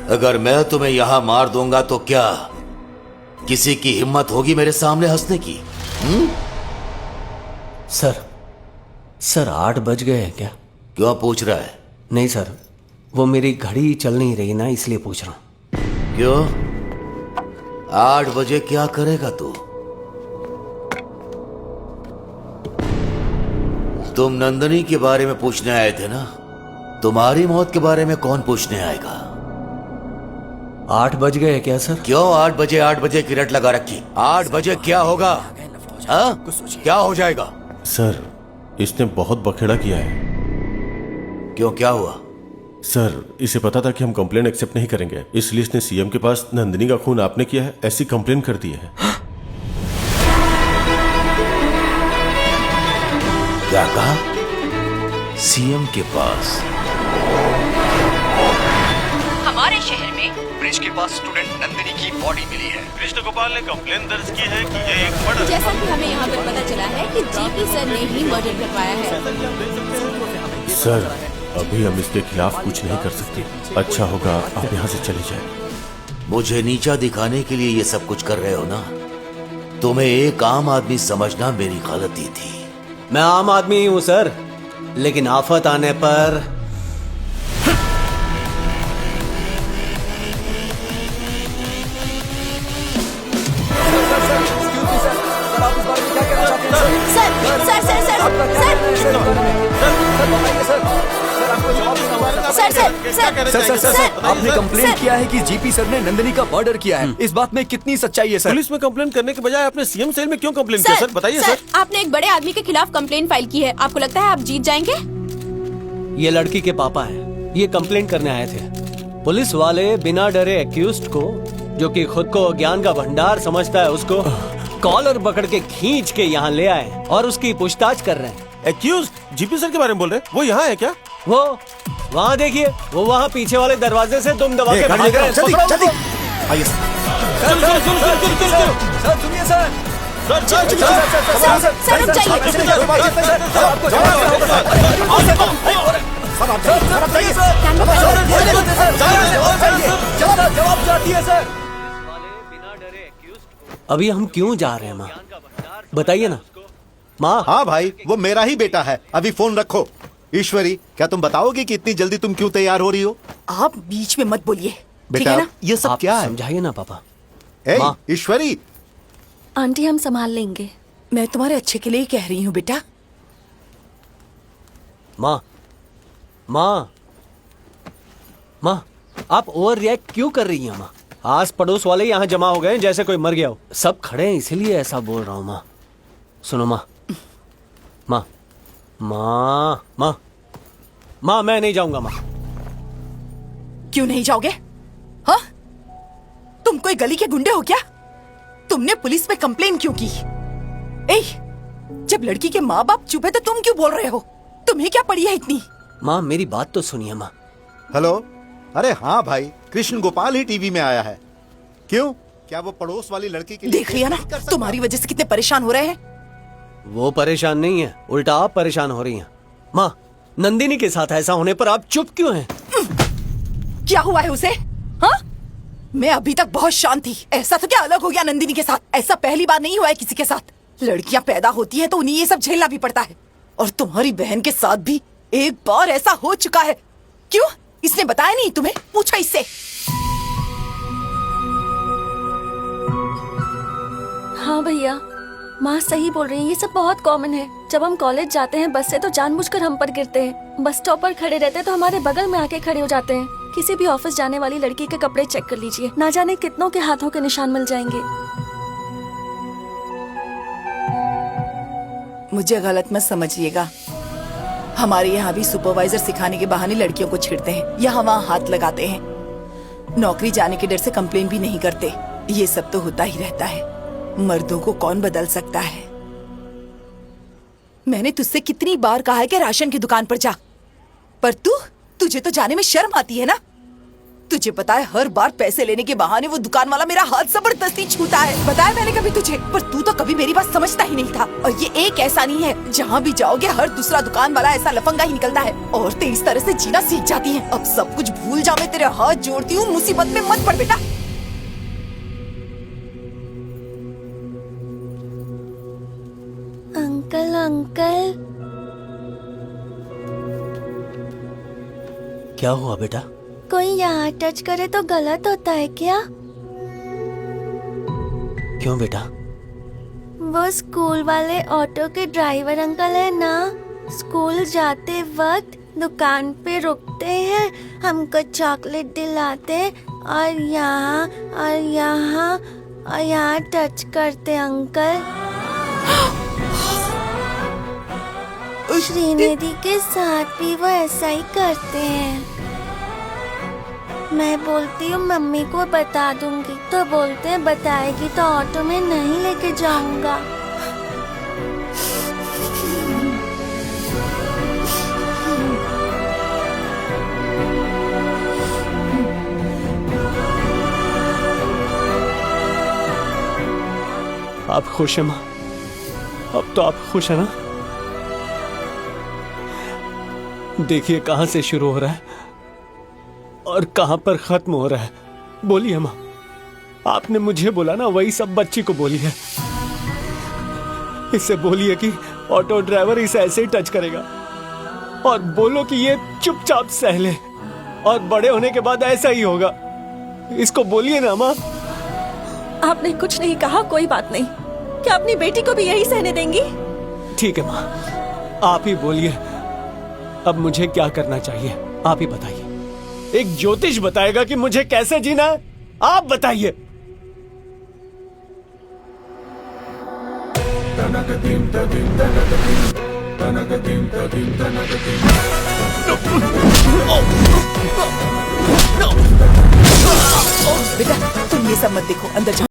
अगर मैं तुम्हें यहां मार दूंगा तो क्या किसी की हिम्मत होगी मेरे सामने हंसने की? सर 8 बज गए हैं क्या? क्यों पूछ रहा है? नहीं सर, वो मेरी घड़ी चल नहीं रही ना, इसलिए पूछ रहा हूं। क्यों? 8 बजे क्या करेगा तू? तुम नंदनी के बारे में पूछने आए थे ना? तुम्हारी मौत के बारे में कौन पूछने आएगा? 8 बज गए क्या सर? क्यों 8 बजे की रट लगा रखी? 8 बजे क्या होगा? हाँ? क्या हो जाएगा? सर, इसने बहुत बखेड़ा किया है। क्यों, क्या हुआ? सर, इसे पता था कि हम कंप्लेन एक्सेप्ट नहीं करेंगे, इसलिए इसने सीएम के पास नंदिनी का खून आपने किया है ऐसी कंप्लेन कर दी है। क्या कहा? सीएम के पास? हमारे शहर में ब्रिज के पास स्टूडेंट नंदिनी की बॉडी मिली है। कृष्ण गोपाल ने कंप्लेन दर्ज की है कि ये एक मर्डर। जैसा कि हमें यहाँ पर पता चला है कि जीपी सर ने ही मर्डर करवाया है। सर, अभी हम इसके खिलाफ कुछ नहीं कर सकते। अच्छा होगा आप यहाँ से चले जाएं। मुझे नीचा दिखाने के लिए ये सब कुछ कर रहे हो ना? तुम्हें एक आम आदमी समझना मेरी गलती थी। मैं आम आदमी ही हूं सर, लेकिन आफत आने पर सर, आपने कंप्लेन किया है कि जीपी सर ने नंदिनी का मर्डर किया है। इस बात में कितनी सच्चाई है सर? पुलिस में कंप्लेन करने के बजाय आपने सीएम सेल में क्यों कंप्लेन किया सर? बताइए सर। आपने एक बड़े आदमी के खिलाफ कंप्लेन फाइल की है। आपको लगता है आप जीत जाएंगे? ये लड़की के पापा हैं, ये कंप्लेन करने आए थे। पुलिस वाले बिना डरे एक्यूज्ड को, जो कि खुद को ज्ञान का भंडार समझता है, उसको कॉलर पकड़ के खींच के यहाँ ले आए और उसकी पूछताछ कर रहे हैं। एक्यूज जीपी सर के बारे में बोल रहे हैं? वो यहाँ है क्या? वो वहाँ देखिए, वो वहाँ पीछे वाले दरवाजे से तुम दबा के भाग रहे हैं। जल्दी पकड़ो जल्दी उसको। आइए सर। चल, चल, चल, चल, चल, चल। सर सुनिए सर। सर रुक जाइए। जवाब चाहती है सर। अभी हम क्यों जा रहे हैं माँ? बताइए ना माँ। हाँ भाई, वो मेरा ही बेटा है। अभी फोन रखो। ईश्वरी, क्या तुम बताओगे कि इतनी जल्दी तुम क्यों तैयार हो रही हो? आप बीच में मत बोलिए, ठीक बेटा, है ना? ये सब आप क्या है? समझाइए ना पापा। ए, ईश्वरी, आंटी हम संभाल लेंगे। मैं तुम्हारे अच्छे के लिए ही कह रही हूँ बेटा। माँ माँ माँ, आप ओवर रिएक्ट क्यों कर रही हैं माँ? आस पड़ोस वाले यहाँ जमा हो गए हैं जैसे कोई मर गया हो। सब खड़े हैं इसीलिए ऐसा बोल रहा हूँ माँ। सुनो माँ, माँ माँ माँ माँ, मैं नहीं जाऊंगा माँ। क्यों नहीं जाओगे? हाँ, तुम कोई गली के गुंडे हो क्या? तुमने पुलिस में कंप्लेन क्यों की? ए, जब लड़की के माँ बाप चुप है तो तुम क्यों बोल रहे हो? तुम्हें क्या पड़ी है इतनी? माँ मेरी बात तो सुनिए माँ। हेलो। अरे हाँ भाई, कृष्ण गोपाल ही टीवी में आया है। क्यों, क्या वो पड़ोस वाली लड़की के लिए देख लिया ना, तुम्हारी वजह से कितने परेशान हो रहे हैं। वो परेशान नहीं है, उल्टा आप परेशान हो रही हैं। माँ, नंदिनी के साथ ऐसा होने पर आप चुप क्यों हैं? क्या हुआ है उसे? हाँ, मैं अभी तक बहुत शांत थी। ऐसा तो क्या अलग हो गया नंदिनी के साथ? ऐसा पहली बार नहीं हुआ है किसी के साथ। लड़कियां पैदा होती हैं तो उन्हें ये सब झेलना भी पड़ता है, और तुम्हारी बहन के साथ भी एक बार ऐसा हो चुका है। क्यों, इसने बताया नहीं तुम्हें? पूछा इससे। हाँ भैया, माँ सही बोल रही है। ये सब बहुत कॉमन है। जब हम कॉलेज जाते हैं बस से तो जानबूझकर हम पर गिरते हैं। बस स्टॉप पर खड़े रहते हैं तो हमारे बगल में आके खड़े हो जाते हैं। किसी भी ऑफिस जाने वाली लड़की के कपड़े चेक कर लीजिए, ना जाने कितनों के हाथों के निशान मिल जाएंगे। मुझे गलत मत समझिएगा। हमारे यहाँ भी सुपरवाइजर सिखाने के बहाने लड़कियों को छेड़ते हैं, यहाँ वहाँ हाथ लगाते हैं। नौकरी जाने के डर से कंप्लेन भी नहीं करते। ये सब तो होता ही रहता है। मर्दों को कौन बदल सकता है? मैंने तुझसे कितनी बार कहा है कि राशन की दुकान पर जा, पर तुझे तो जाने में शर्म आती है ना? तुझे पता है हर बार पैसे लेने के बहाने वो दुकान वाला मेरा हाथ जबरदस्ती छूता है। बताया मैंने कभी तुझे, पर तू तो कभी मेरी बात समझता ही नहीं था। और ये एक ऐसा नहीं है, जहाँ भी जाओगे हर दूसरा दुकान वाला ऐसा लफंगा ही निकलता है। औरतें इस तरह से जीना सीख जाती हैं। अब सब कुछ भूल जा, मैं तेरे हाथ जोड़ती हूँ, मुसीबत में मत पड़ बेटा। अंकल अंकल, क्या हुआ बेटा? कोई यहाँ टच करे तो गलत होता है क्या? क्यों बेटा? वो स्कूल वाले ऑटो के ड्राइवर अंकल है ना, स्कूल जाते वक्त दुकान पे रुकते हैं, हमको चॉकलेट दिलाते और यहाँ टच करते अंकल। श्रीनिधि के साथ भी वो ऐसा ही करते हैं। मैं बोलती हूँ मम्मी को बता दूंगी, तो बोलते हैं बताएगी तो ऑटो में नहीं लेके जाऊंगा। आप खुश हैं माँ? अब तो आप खुश हैं ना? देखिए कहाँ से शुरू हो रहा है और कहाँ पर खत्म हो रहा है। बोलिए माँ, आपने मुझे बोला ना, वही सब बच्ची को बोली है। इससे बोलिए कि ऑटो ड्राइवर इसे ऐसे ही टच करेगा और बोलो कि ये चुपचाप सह ले और बड़े होने के बाद ऐसा ही होगा। इसको बोलिए ना माँ। आपने कुछ नहीं कहा, कोई बात नहीं। क्या अपनी बेटी को भी यही सहने देंगी? ठीक है माँ, आप ही बोलिए अब मुझे क्या करना चाहिए, आप ही बताइए। एक ज्योतिष बताएगा कि मुझे कैसे जीना है, आप बताइए। बेटा तुम ये सब मत देखो, अंदर जाओ।